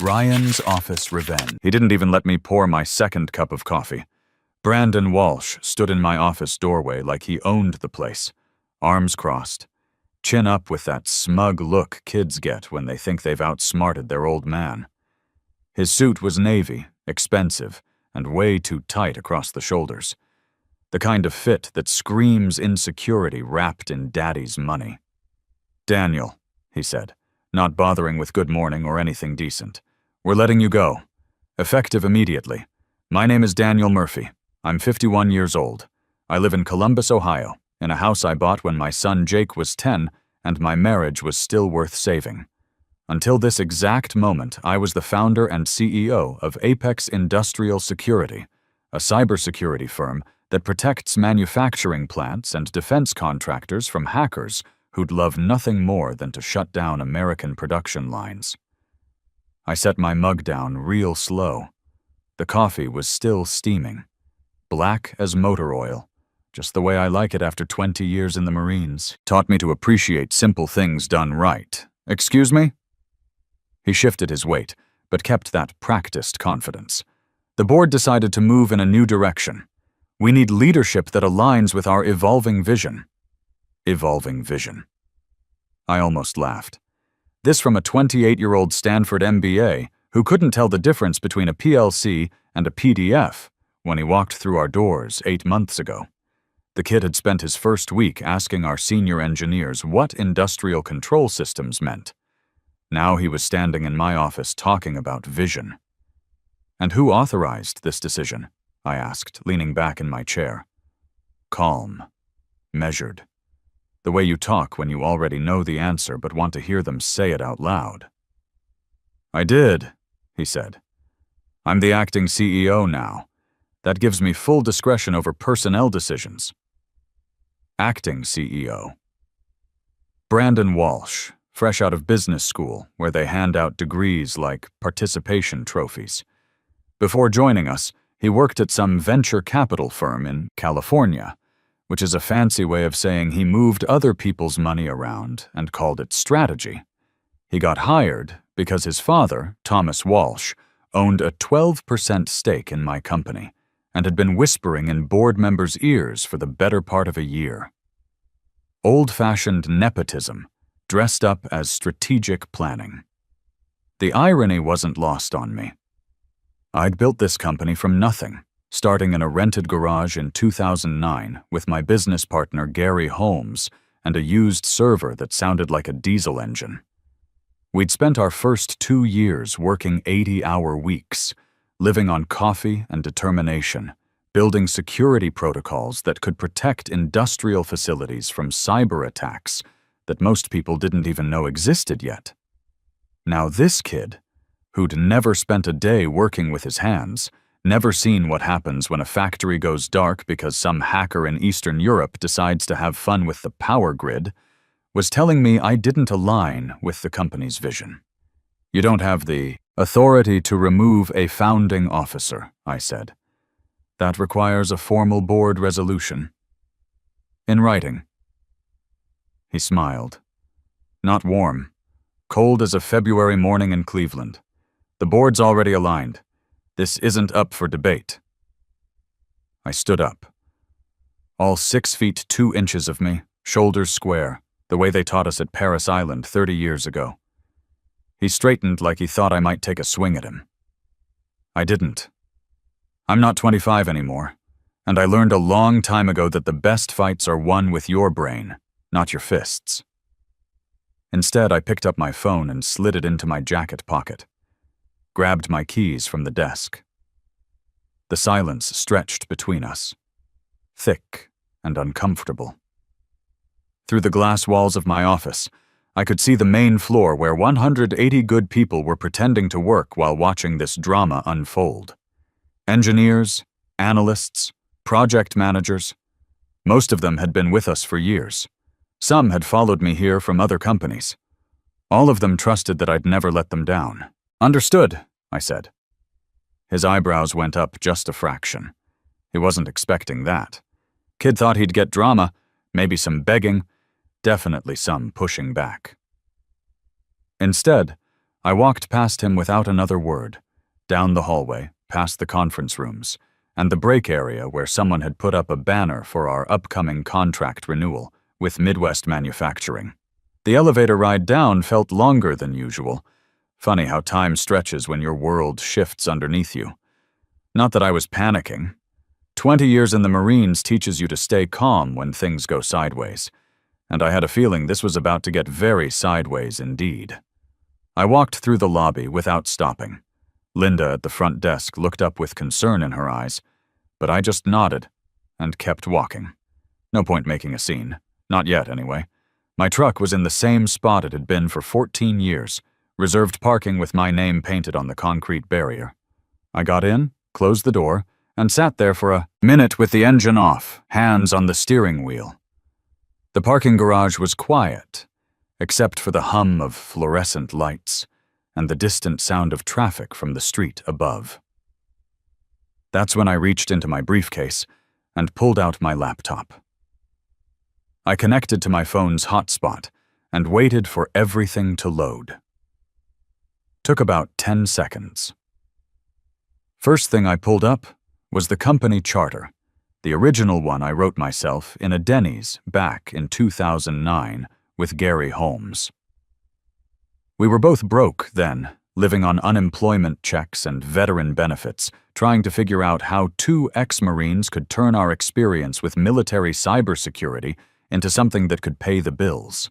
Ryan's office revenge. He didn't even let me pour my second cup of coffee. Brandon Walsh stood in my office doorway like he owned the place, arms crossed, chin up with that smug look kids get when they think they've outsmarted their old man. His suit was navy, expensive, and way too tight across the shoulders. The kind of fit that screams insecurity wrapped in daddy's money. "Daniel," he said, not bothering with good morning or anything decent. "We're letting you go. Effective immediately. My name is Daniel Murphy. I'm 51 years old. I live in Columbus, Ohio, in a house I bought when my son Jake was 10 and my marriage was still worth saving. Until this exact moment, I was the founder and CEO of Apex Industrial Security, a cybersecurity firm that protects manufacturing plants and defense contractors from hackers who'd love nothing more than to shut down American production lines." I set my mug down real slow. The coffee was still steaming, black as motor oil, just the way I like it after 20 years in the Marines. Taught me to appreciate simple things done right. "Excuse me?" He shifted his weight, but kept that practiced confidence. "The board decided to move in a new direction. We need leadership that aligns with our evolving vision." Evolving vision. I almost laughed. This from a 28-year-old Stanford MBA who couldn't tell the difference between a PLC and a PDF when he walked through our doors 8 months ago. The kid had spent his first week asking our senior engineers what industrial control systems meant. Now he was standing in my office talking about vision. "And who authorized this decision?" I asked, leaning back in my chair. Calm. Measured. The way you talk when you already know the answer but want to hear them say it out loud. "I did," he said. "I'm the acting CEO now. That gives me full discretion over personnel decisions." Acting CEO. Brandon Walsh, fresh out of business school, where they hand out degrees like participation trophies. Before joining us, he worked at some venture capital firm in California, which is a fancy way of saying he moved other people's money around and called it strategy. He got hired because his father, Thomas Walsh, owned a 12% stake in my company and had been whispering in board members' ears for the better part of a year. Old-fashioned nepotism, dressed up as strategic planning. The irony wasn't lost on me. I'd built this company from nothing, starting in a rented garage in 2009 with my business partner Gary Holmes and a used server that sounded like a diesel engine. We'd spent our first 2 years working 80-hour weeks, living on coffee and determination, building security protocols that could protect industrial facilities from cyber attacks that most people didn't even know existed yet. Now this kid, who'd never spent a day working with his hands, never seen what happens when a factory goes dark because some hacker in Eastern Europe decides to have fun with the power grid, was telling me I didn't align with the company's vision. "You don't have the authority to remove a founding officer," I said. "That requires a formal board resolution." "In writing." He smiled. "Not warm. Cold as a February morning in Cleveland. The board's already aligned. This isn't up for debate." I stood up. All 6 feet 2 inches of me, shoulders square, the way they taught us at Paris Island 30 years ago. He straightened like he thought I might take a swing at him. I didn't. I'm not 25 anymore, and I learned a long time ago that the best fights are won with your brain, not your fists. Instead, I picked up my phone and slid it into my jacket pocket, grabbed my keys from the desk. The silence stretched between us, thick and uncomfortable. Through the glass walls of my office, I could see the main floor where 180 good people were pretending to work while watching this drama unfold. Engineers, analysts, project managers. Most of them had been with us for years. Some had followed me here from other companies. All of them trusted that I'd never let them down. "Understood," I said. His eyebrows went up just a fraction. He wasn't expecting that. Kid thought he'd get drama, maybe some begging, definitely some pushing back. Instead, I walked past him without another word, down the hallway, past the conference rooms, and the break area where someone had put up a banner for our upcoming contract renewal with Midwest Manufacturing. The elevator ride down felt longer than usual. Funny how time stretches when your world shifts underneath you. Not that I was panicking. 20 years in the Marines teaches you to stay calm when things go sideways, and I had a feeling this was about to get very sideways indeed. I walked through the lobby without stopping. Linda at the front desk looked up with concern in her eyes, but I just nodded and kept walking. No point making a scene. Not yet, anyway. My truck was in the same spot it had been for 14 years, reserved parking with my name painted on the concrete barrier. I got in, closed the door, and sat there for a minute with the engine off, hands on the steering wheel. The parking garage was quiet, except for the hum of fluorescent lights and the distant sound of traffic from the street above. That's when I reached into my briefcase and pulled out my laptop. I connected to my phone's hotspot and waited for everything to load. Took about 10 seconds. First thing I pulled up was the company charter, the original one I wrote myself in a Denny's back in 2009 with Gary Holmes. We were both broke then, living on unemployment checks and veteran benefits, trying to figure out how two ex-Marines could turn our experience with military cybersecurity into something that could pay the bills.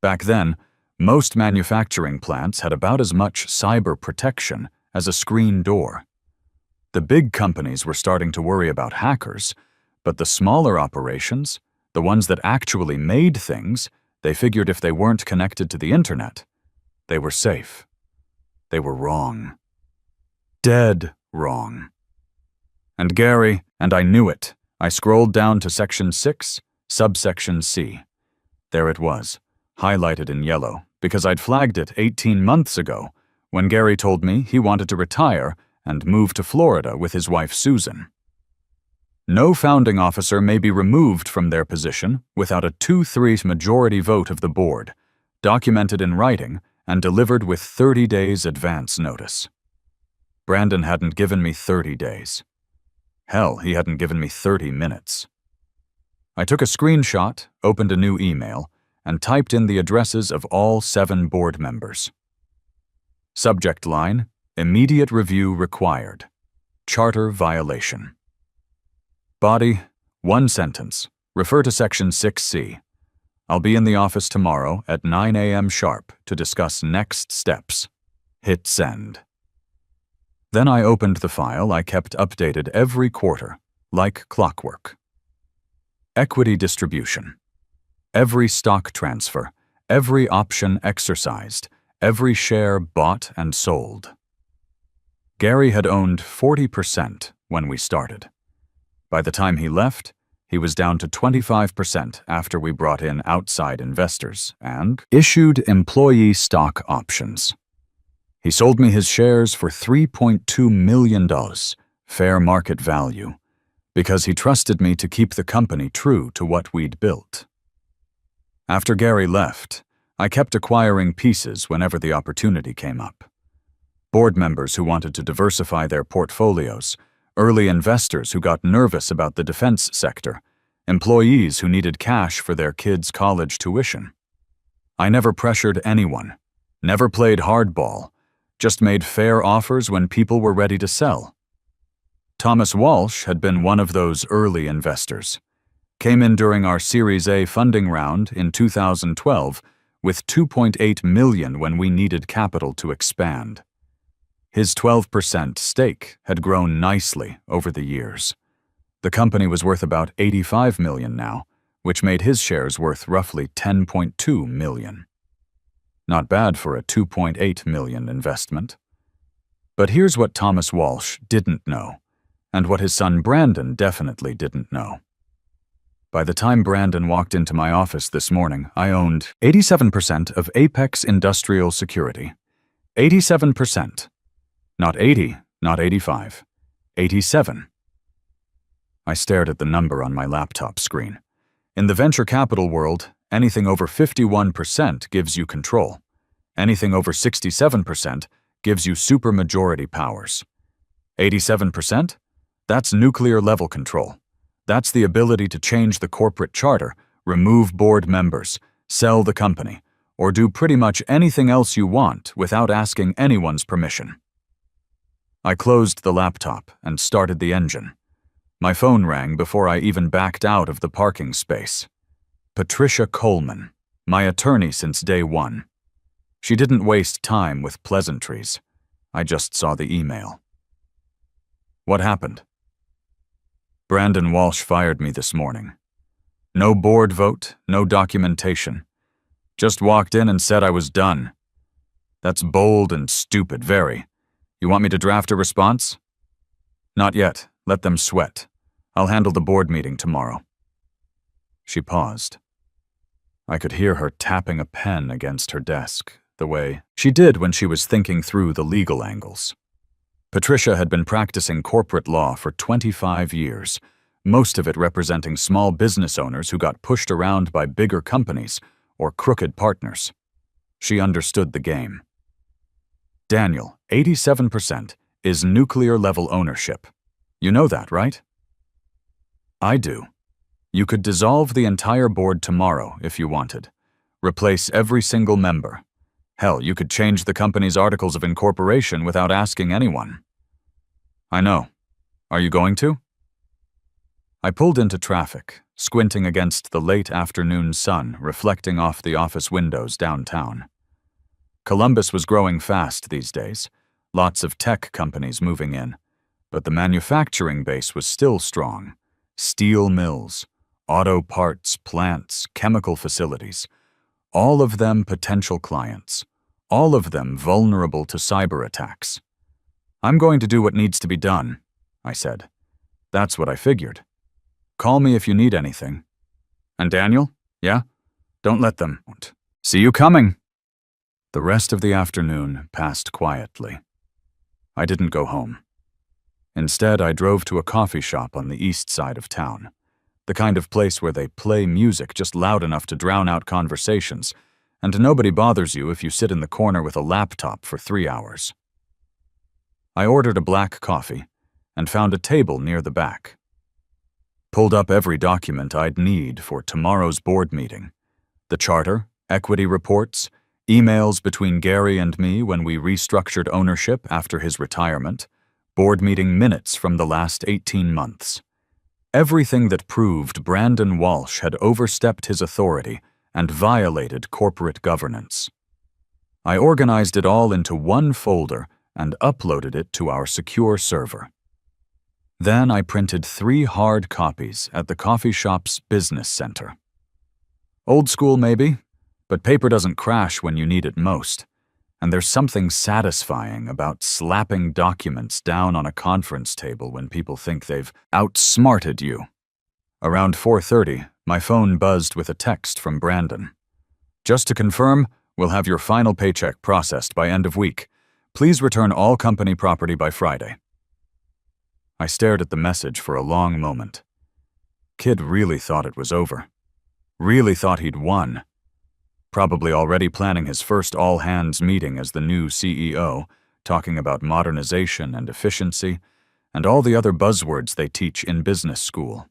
Back then, most manufacturing plants had about as much cyber protection as a screen door. The big companies were starting to worry about hackers, but the smaller operations, the ones that actually made things, they figured if they weren't connected to the internet, they were safe. They were wrong. Dead wrong. And Gary, and I knew it, I scrolled down to Section 6, Subsection C. There it was, highlighted in yellow, because I'd flagged it 18 months ago, when Gary told me he wanted to retire and move to Florida with his wife Susan. No founding officer may be removed from their position without a 2/3 majority vote of the board, documented in writing and delivered with 30 days advance notice. Brandon hadn't given me 30 days. Hell, he hadn't given me 30 minutes. I took a screenshot, opened a new email, and typed in the addresses of all 7 board members. Subject line: Immediate review required. Charter violation. Body: 1 sentence. Refer to Section 6C. I'll be in the office tomorrow at 9 a.m. sharp to discuss next steps. Hit send. Then I opened the file I kept updated every quarter, like clockwork. Equity distribution. Every stock transfer, every option exercised, every share bought and sold. Gary had owned 40% when we started. By the time he left, he was down to 25% after we brought in outside investors and issued employee stock options. He sold me his shares for $3.2 million, fair market value, because he trusted me to keep the company true to what we'd built. After Gary left, I kept acquiring pieces whenever the opportunity came up. Board members who wanted to diversify their portfolios, early investors who got nervous about the defense sector, employees who needed cash for their kids' college tuition. I never pressured anyone, never played hardball, just made fair offers when people were ready to sell. Thomas Walsh had been one of those early investors. Came in during our Series A funding round in 2012 with $2.8 million when we needed capital to expand. His 12% stake had grown nicely over the years. The company was worth about $85 million now, which made his shares worth roughly $10.2 million. Not bad for a $2.8 million investment. But here's what Thomas Walsh didn't know, and what his son Brandon definitely didn't know. By the time Brandon walked into my office this morning, I owned 87% of Apex Industrial Security. 87%. Not 80, not 85. 87. I stared at the number on my laptop screen. In the venture capital world, anything over 51% gives you control. Anything over 67% gives you supermajority powers. 87%? That's nuclear-level control. That's the ability to change the corporate charter, remove board members, sell the company, or do pretty much anything else you want without asking anyone's permission. I closed the laptop and started the engine. My phone rang before I even backed out of the parking space. Patricia Coleman, my attorney since day one. She didn't waste time with pleasantries. I just saw the email. What happened? Brandon Walsh fired me this morning. No board vote, no documentation. Just walked in and said I was done. That's bold and stupid, very. You want me to draft a response? Not yet. Let them sweat. I'll handle the board meeting tomorrow. She paused. I could hear her tapping a pen against her desk, the way she did when she was thinking through the legal angles. Patricia had been practicing corporate law for 25 years, most of it representing small business owners who got pushed around by bigger companies or crooked partners. She understood the game. Daniel, 87% is nuclear-level ownership. You know that, right? I do. You could dissolve the entire board tomorrow if you wanted. Replace every single member. Hell, you could change the company's articles of incorporation without asking anyone. I know. Are you going to? I pulled into traffic, squinting against the late afternoon sun reflecting off the office windows downtown. Columbus was growing fast these days, lots of tech companies moving in, but the manufacturing base was still strong. Steel mills, auto parts, plants, chemical facilities, all of them potential clients, all of them vulnerable to cyber attacks. I'm going to do what needs to be done, I said. That's what I figured. Call me if you need anything. And Daniel? Yeah? Don't let them. See you coming. The rest of the afternoon passed quietly. I didn't go home. Instead, I drove to a coffee shop on the east side of town, the kind of place where they play music just loud enough to drown out conversations, and nobody bothers you if you sit in the corner with a laptop for 3 hours. I ordered a black coffee and found a table near the back. Pulled up every document I'd need for tomorrow's board meeting. The charter, equity reports, emails between Gary and me when we restructured ownership after his retirement, board meeting minutes from the last 18 months. Everything that proved Brandon Walsh had overstepped his authority and violated corporate governance. I organized it all into one folder and uploaded it to our secure server. Then I printed 3 hard copies at the coffee shop's business center. Old school maybe, but paper doesn't crash when you need it most, and there's something satisfying about slapping documents down on a conference table when people think they've outsmarted you. Around 4:30, my phone buzzed with a text from Brandon. Just to confirm, we'll have your final paycheck processed by end of week. Please return all company property by Friday. I stared at the message for a long moment. Kid really thought it was over. Really thought he'd won. Probably already planning his first all-hands meeting as the new CEO, talking about modernization and efficiency, and all the other buzzwords they teach in business school.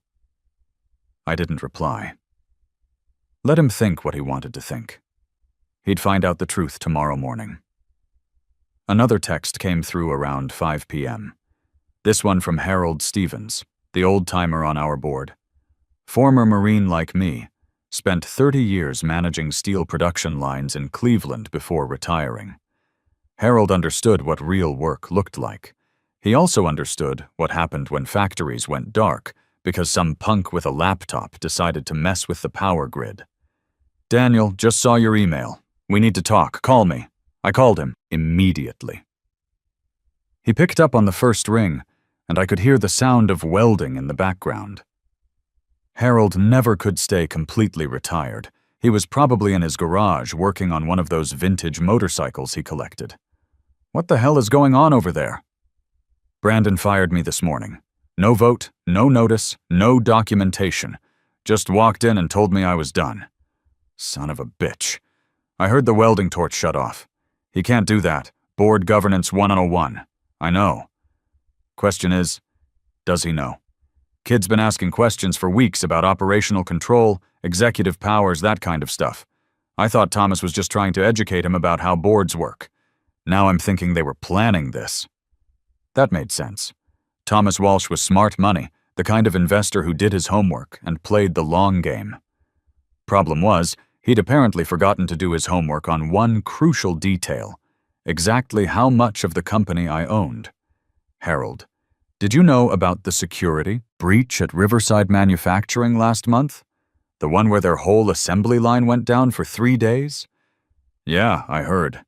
I didn't reply. Let him think what he wanted to think. He'd find out the truth tomorrow morning. Another text came through around 5 p.m. This one from Harold Stevens, the old-timer on our board. Former Marine like me, spent 30 years managing steel production lines in Cleveland before retiring. Harold understood what real work looked like. He also understood what happened when factories went dark because some punk with a laptop decided to mess with the power grid. Daniel, just saw your email. We need to talk. Call me. I called him immediately. He picked up on the first ring, and I could hear the sound of welding in the background. Harold never could stay completely retired. He was probably in his garage working on one of those vintage motorcycles he collected. What the hell is going on over there? Brandon fired me this morning. No vote, no notice, no documentation. Just walked in and told me I was done. Son of a bitch. I heard the welding torch shut off. He can't do that. Board governance 101. I know. Question is, does he know? Kid's been asking questions for weeks about operational control, executive powers, that kind of stuff. I thought Thomas was just trying to educate him about how boards work. Now I'm thinking they were planning this. That made sense. Thomas Walsh was smart money, the kind of investor who did his homework and played the long game. Problem was, he'd apparently forgotten to do his homework on one crucial detail: exactly how much of the company I owned. Harold, did you know about the security breach at Riverside Manufacturing last month? The one where their whole assembly line went down for 3 days? Yeah, I heard.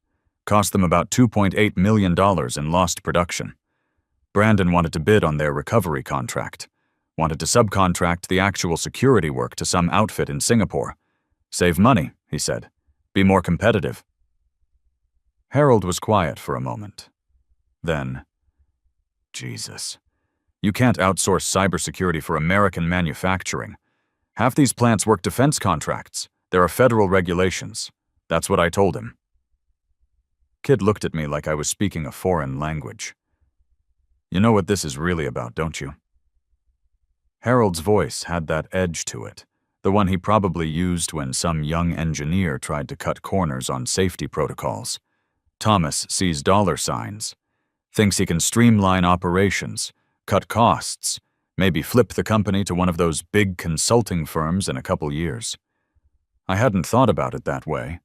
Cost them about $2.8 million in lost production. Brandon wanted to bid on their recovery contract. Wanted to subcontract the actual security work to some outfit in Singapore. Save money, he said. Be more competitive. Harold was quiet for a moment. Then, Jesus. You can't outsource cybersecurity for American manufacturing. Half these plants work defense contracts. There are federal regulations. That's what I told him. Kid looked at me like I was speaking a foreign language. You know what this is really about, don't you? Harold's voice had that edge to it, the one he probably used when some young engineer tried to cut corners on safety protocols. Thomas sees dollar signs, thinks he can streamline operations, cut costs, maybe flip the company to one of those big consulting firms in a couple years. I hadn't thought about it that way,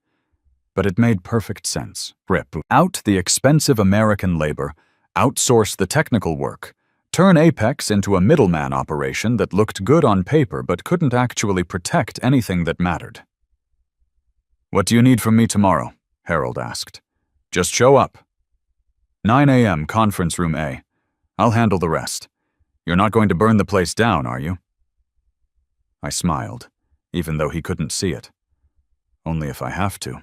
but it made perfect sense. Rip out the expensive American labor, outsource the technical work, turn Apex into a middleman operation that looked good on paper but couldn't actually protect anything that mattered. What do you need from me tomorrow? Harold asked. Just show up. 9 a.m. Conference Room A. I'll handle the rest. You're not going to burn the place down, are you? I smiled, even though he couldn't see it. Only if I have to.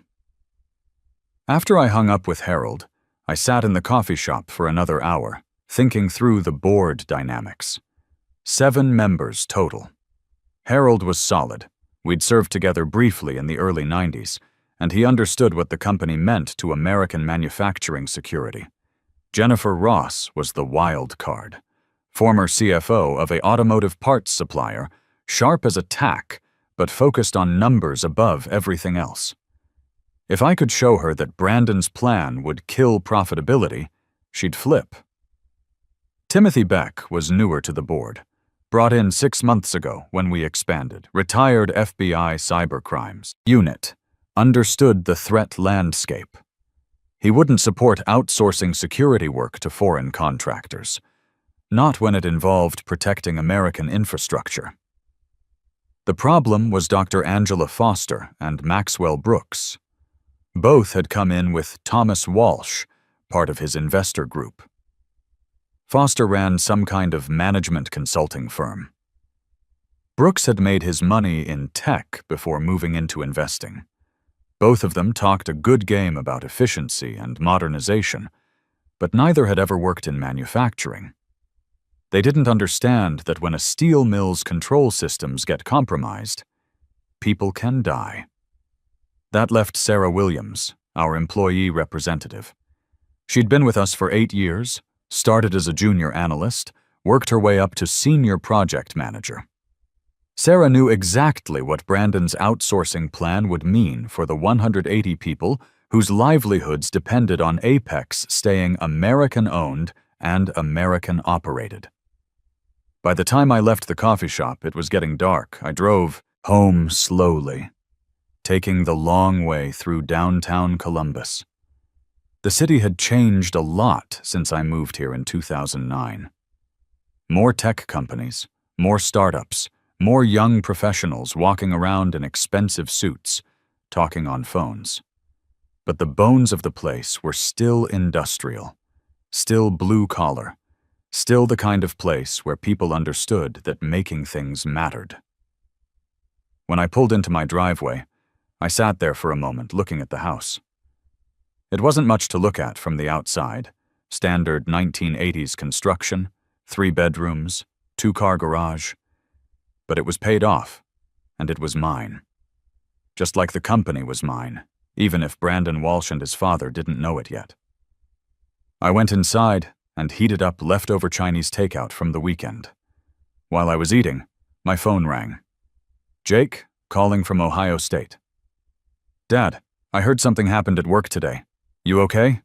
After I hung up with Harold, I sat in the coffee shop for another hour, thinking through the board dynamics. 7 members total. Harold was solid. We'd served together briefly in the early 90s, and he understood what the company meant to American manufacturing security. Jennifer Ross was the wild card. Former CFO of a automotive parts supplier, sharp as a tack, but focused on numbers above everything else. If I could show her that Brandon's plan would kill profitability, she'd flip. Timothy Beck was newer to the board, brought in 6 months ago when we expanded, retired FBI cybercrimes unit, understood the threat landscape. He wouldn't support outsourcing security work to foreign contractors, not when it involved protecting American infrastructure. The problem was Dr. Angela Foster and Maxwell Brooks. Both had come in with Thomas Walsh, part of his investor group. Foster ran some kind of management consulting firm. Brooks had made his money in tech before moving into investing. Both of them talked a good game about efficiency and modernization, but neither had ever worked in manufacturing. They didn't understand that when a steel mill's control systems get compromised, people can die. That left Sarah Williams, our employee representative. She'd been with us for 8 years, started as a junior analyst, worked her way up to senior project manager. Sarah knew exactly what Brandon's outsourcing plan would mean for the 180 people whose livelihoods depended on Apex staying American-owned and American-operated. By the time I left the coffee shop, it was getting dark. I drove home slowly, taking the long way through downtown Columbus. The city had changed a lot since I moved here in 2009. More tech companies, more startups, more young professionals walking around in expensive suits, talking on phones. But the bones of the place were still industrial, still blue-collar, still the kind of place where people understood that making things mattered. When I pulled into my driveway, I sat there for a moment looking at the house. It wasn't much to look at from the outside. Standard 1980s construction, 3 bedrooms, 2-car garage. But it was paid off, and it was mine. Just like the company was mine, even if Brandon Walsh and his father didn't know it yet. I went inside and heated up leftover Chinese takeout from the weekend. While I was eating, my phone rang. Jake, calling from Ohio State. Dad, I heard something happened at work today. You okay?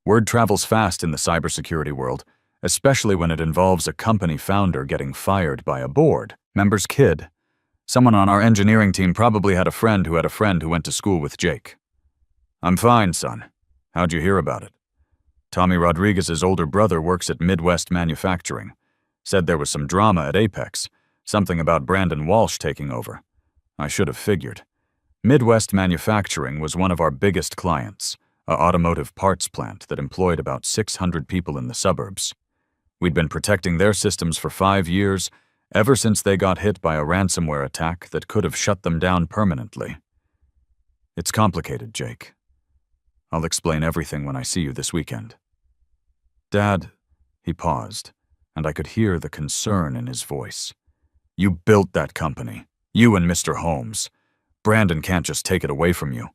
Word travels fast in the cybersecurity world, especially when it involves a company founder getting fired by a board member's kid. Someone on our engineering team probably had a friend who had a friend who went to school with Jake. I'm fine, son. How'd you hear about it? Tommy Rodriguez's older brother works at Midwest Manufacturing. Said there was some drama at Apex, something about Brandon Walsh taking over. I should have figured. Midwest Manufacturing was one of our biggest clients, an automotive parts plant that employed about 600 people in the suburbs. We'd been protecting their systems for 5 years, ever since they got hit by a ransomware attack that could have shut them down permanently. It's complicated, Jake. I'll explain everything when I see you this weekend. Dad, he paused, and I could hear the concern in his voice. You built that company, you and Mr. Holmes. Brandon can't just take it away from you.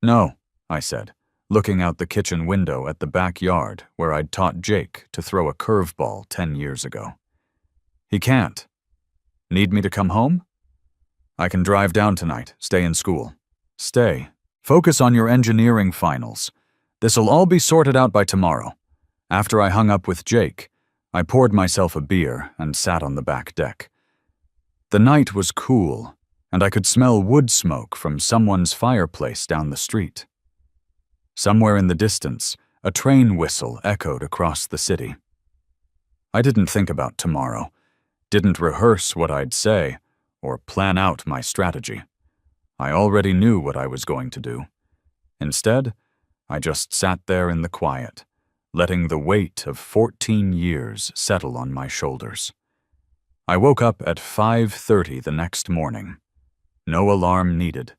No, I said, looking out the kitchen window at the backyard where I'd taught Jake to throw a curveball 10 years ago. He can't. Need me to come home? I can drive down tonight, stay in school. Stay. Focus on your engineering finals. This'll all be sorted out by tomorrow. After I hung up with Jake, I poured myself a beer and sat on the back deck. The night was cool, and I could smell wood smoke from someone's fireplace down the street. Somewhere in the distance, a train whistle echoed across the city. I didn't think about tomorrow, didn't rehearse what I'd say, or plan out my strategy. I already knew what I was going to do. Instead, I just sat there in the quiet, letting the weight of 14 years settle on my shoulders. I woke up at 5:30 the next morning. No alarm needed.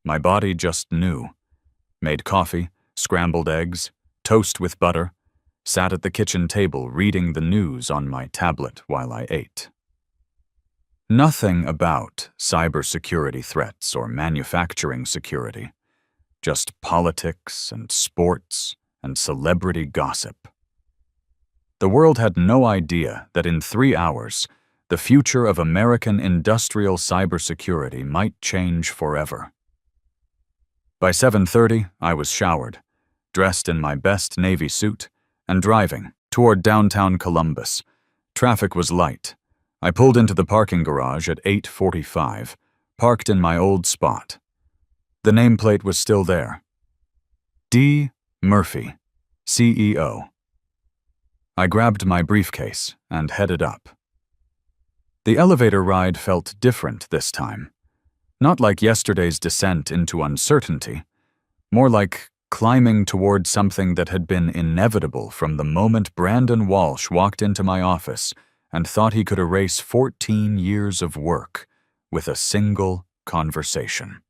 My body just knew. Made coffee, scrambled eggs, toast with butter, sat at the kitchen table reading the news on my tablet while I ate. Nothing about cybersecurity threats or manufacturing security. Just politics and sports and celebrity gossip. The world had no idea that in 3 hours, the future of American industrial cybersecurity might change forever. By 7:30, I was showered, dressed in my best Navy suit, and driving toward downtown Columbus. Traffic was light. I pulled into the parking garage at 8:45, parked in my old spot. The nameplate was still there. D. Murphy, CEO. I grabbed my briefcase and headed up. The elevator ride felt different this time. Not like yesterday's descent into uncertainty, more like climbing toward something that had been inevitable from the moment Brandon Walsh walked into my office and thought he could erase 14 years of work with a single conversation.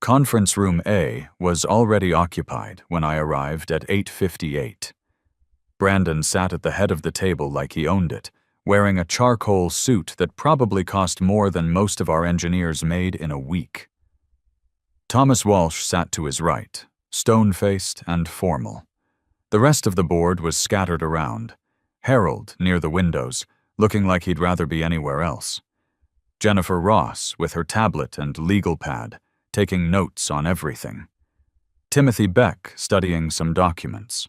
Conference Room A was already occupied when I arrived at 8:58. Brandon sat at the head of the table like he owned it, wearing a charcoal suit that probably cost more than most of our engineers made in a week. Thomas Walsh sat to his right, stone-faced and formal. The rest of the board was scattered around. Harold, near the windows, looking like he'd rather be anywhere else. Jennifer Ross, with her tablet and legal pad, taking notes on everything. Timothy Beck, studying some documents.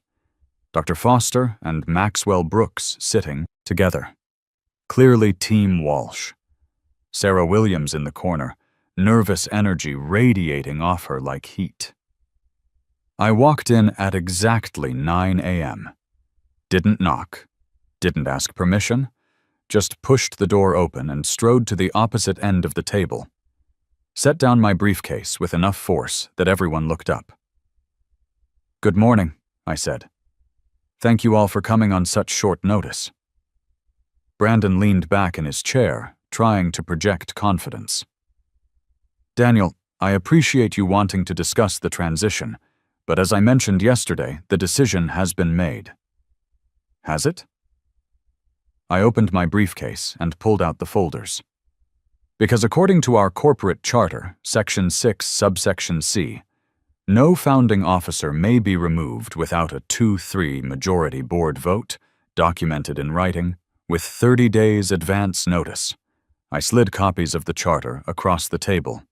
Dr. Foster and Maxwell Brooks sitting together. Clearly Team Walsh. Sarah Williams in the corner, nervous energy radiating off her like heat. I walked in at exactly 9 a.m. Didn't knock. Didn't ask permission, just pushed the door open and strode to the opposite end of the table. Set down my briefcase with enough force that everyone looked up. "Good morning," I said. "Thank you all for coming on such short notice." Brandon leaned back in his chair, trying to project confidence. "Daniel, I appreciate you wanting to discuss the transition, but as I mentioned yesterday, the decision has been made." "Has it?" I opened my briefcase and pulled out the folders. Because according to our corporate charter, Section 6, subsection C, no founding officer may be removed without a 2-3 majority board vote, documented in writing, with 30 days advance notice. I slid copies of the charter across the table.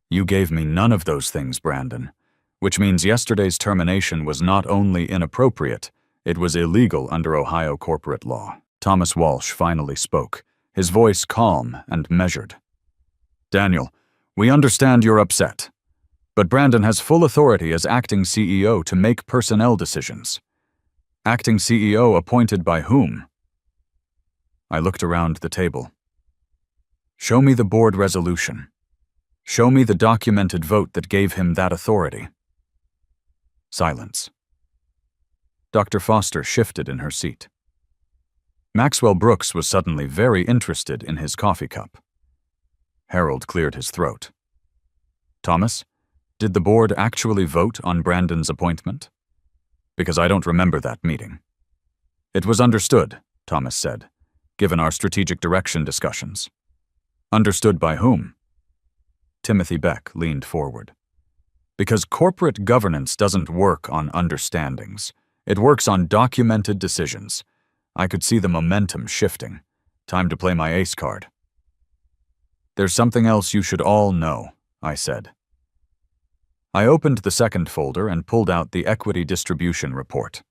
You gave me none of those things, Brandon, which means yesterday's termination was not only inappropriate, it was illegal under Ohio corporate law. Thomas Walsh finally spoke, his voice calm and measured. Daniel, we understand you're upset, but Brandon has full authority as acting CEO to make personnel decisions. Acting CEO appointed by whom? I looked around the table. Show me the board resolution. Show me the documented vote that gave him that authority. Silence. Dr. Foster shifted in her seat. Maxwell Brooks was suddenly very interested in his coffee cup. Harold cleared his throat. Thomas, did the board actually vote on Brandon's appointment? Because I don't remember that meeting. It was understood, Thomas said, given our strategic direction discussions. Understood by whom? Timothy Beck leaned forward. Because corporate governance doesn't work on understandings. It works on documented decisions. I could see the momentum shifting. Time to play my ace card. There's something else you should all know, I said. I opened the second folder and pulled out the equity distribution report.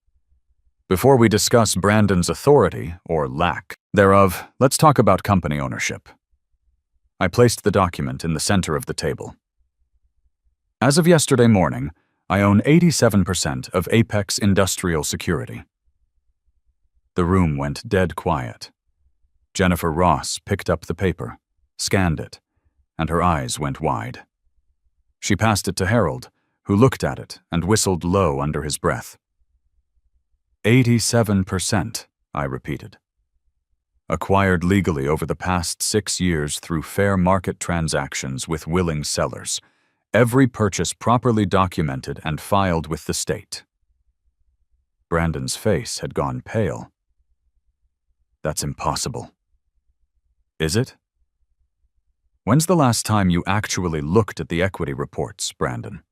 Before we discuss Brandon's authority, or lack thereof, let's talk about company ownership. I placed the document in the center of the table. As of yesterday morning, I own 87% of Apex Industrial Security. The room went dead quiet. Jennifer Ross picked up the paper, scanned it, and her eyes went wide. She passed it to Harold, who looked at it and whistled low under his breath. 87%, I repeated. Acquired legally over the past 6 years through fair market transactions with willing sellers. Every purchase properly documented and filed with the state. Brandon's face had gone pale. That's impossible. Is it? When's the last time you actually looked at the equity reports, Brandon?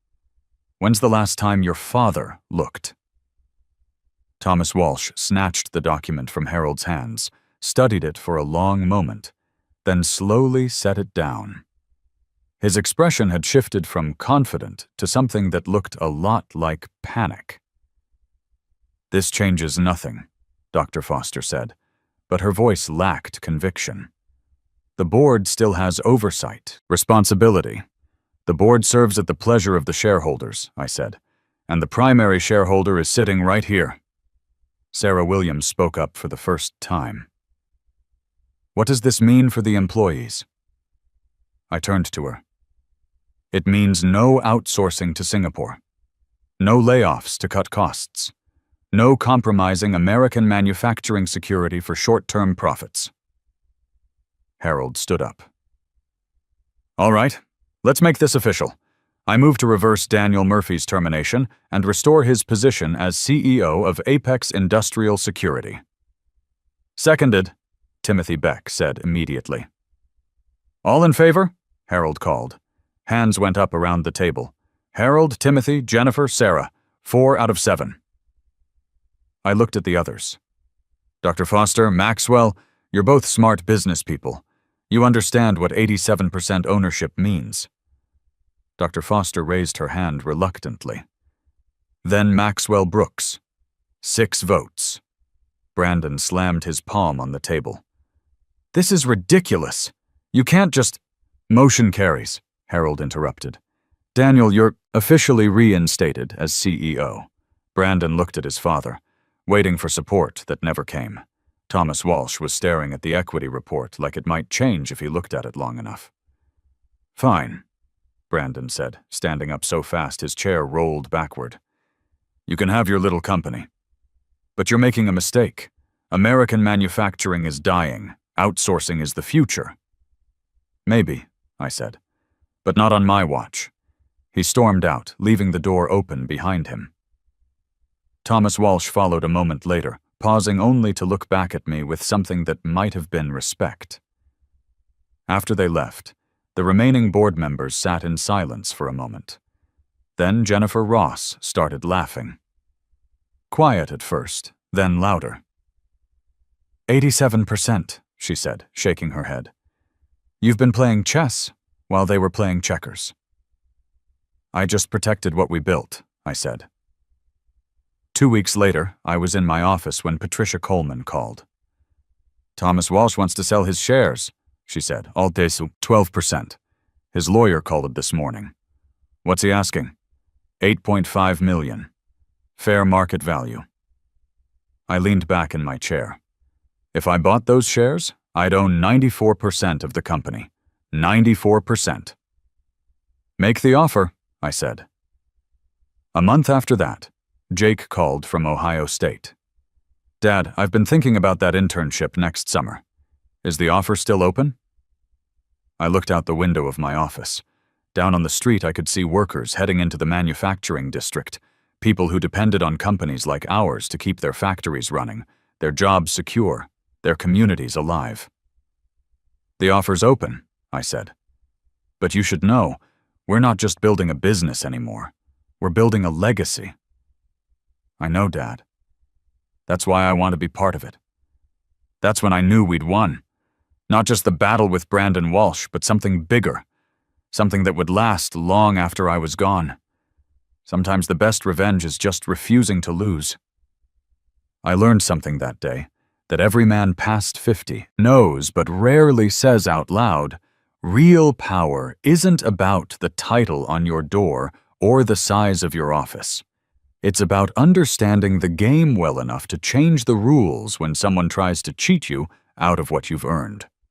When's the last time your father looked? Thomas Walsh snatched the document from Harold's hands, studied it for a long moment, then slowly set it down. His expression had shifted from confident to something that looked a lot like panic. This changes nothing, Dr. Foster said, but her voice lacked conviction. The board still has oversight, responsibility. The board serves at the pleasure of the shareholders, I said, and the primary shareholder is sitting right here. Sarah Williams spoke up for the first time. What does this mean for the employees? I turned to her. It means no outsourcing to Singapore, no layoffs to cut costs, no compromising American manufacturing security for short-term profits. Harold stood up. All right, let's make this official. I move to reverse Daniel Murphy's termination and restore his position as CEO of Apex Industrial Security. Seconded, Timothy Beck said immediately. All in favor? Harold called. Hands went up around the table. Harold, Timothy, Jennifer, Sarah. 4 out of 7. I looked at the others. Dr. Foster, Maxwell, you're both smart business people. You understand what 87% ownership means. Dr. Foster raised her hand reluctantly. Then Maxwell Brooks. 6 votes. Brandon slammed his palm on the table. This is ridiculous. You can't just— Motion carries, Harold interrupted. Daniel, you're officially reinstated as CEO. Brandon looked at his father, waiting for support that never came. Thomas Walsh was staring at the equity report like it might change if he looked at it long enough. Fine, Brandon said, standing up so fast his chair rolled backward. You can have your little company. But you're making a mistake. American manufacturing is dying. Outsourcing is the future. Maybe, I said, but not on my watch. He stormed out, leaving the door open behind him. Thomas Walsh followed a moment later, pausing only to look back at me with something that might have been respect. After they left, The remaining board members sat in silence for a moment. Then Jennifer Ross started laughing. Quiet at first, then louder. 87%, she said, shaking her head. You've been playing chess while they were playing checkers. I just protected what we built, I said. 2 weeks later, I was in my office when Patricia Coleman called. Thomas Walsh wants to sell his shares, she said, all day 12%. His lawyer called it this morning. What's he asking? $8.5 million. Fair market value. I leaned back in my chair. If I bought those shares, I'd own 94% of the company. 94%. Make the offer, I said. A month after that, Jake called from Ohio State. Dad, I've been thinking about that internship next summer. Is the offer still open? I looked out the window of my office. Down on the street, I could see workers heading into the manufacturing district, people who depended on companies like ours to keep their factories running, their jobs secure, their communities alive. The offer's open, I said. But you should know, we're not just building a business anymore. We're building a legacy. I know, Dad. That's why I want to be part of it. That's when I knew we'd won. Not just the battle with Brandon Walsh, but something bigger. Something that would last long after I was gone. Sometimes the best revenge is just refusing to lose. I learned something that day, that every man past 50 knows but rarely says out loud, real power isn't about the title on your door or the size of your office. It's about understanding the game well enough to change the rules when someone tries to cheat you out of what you've earned.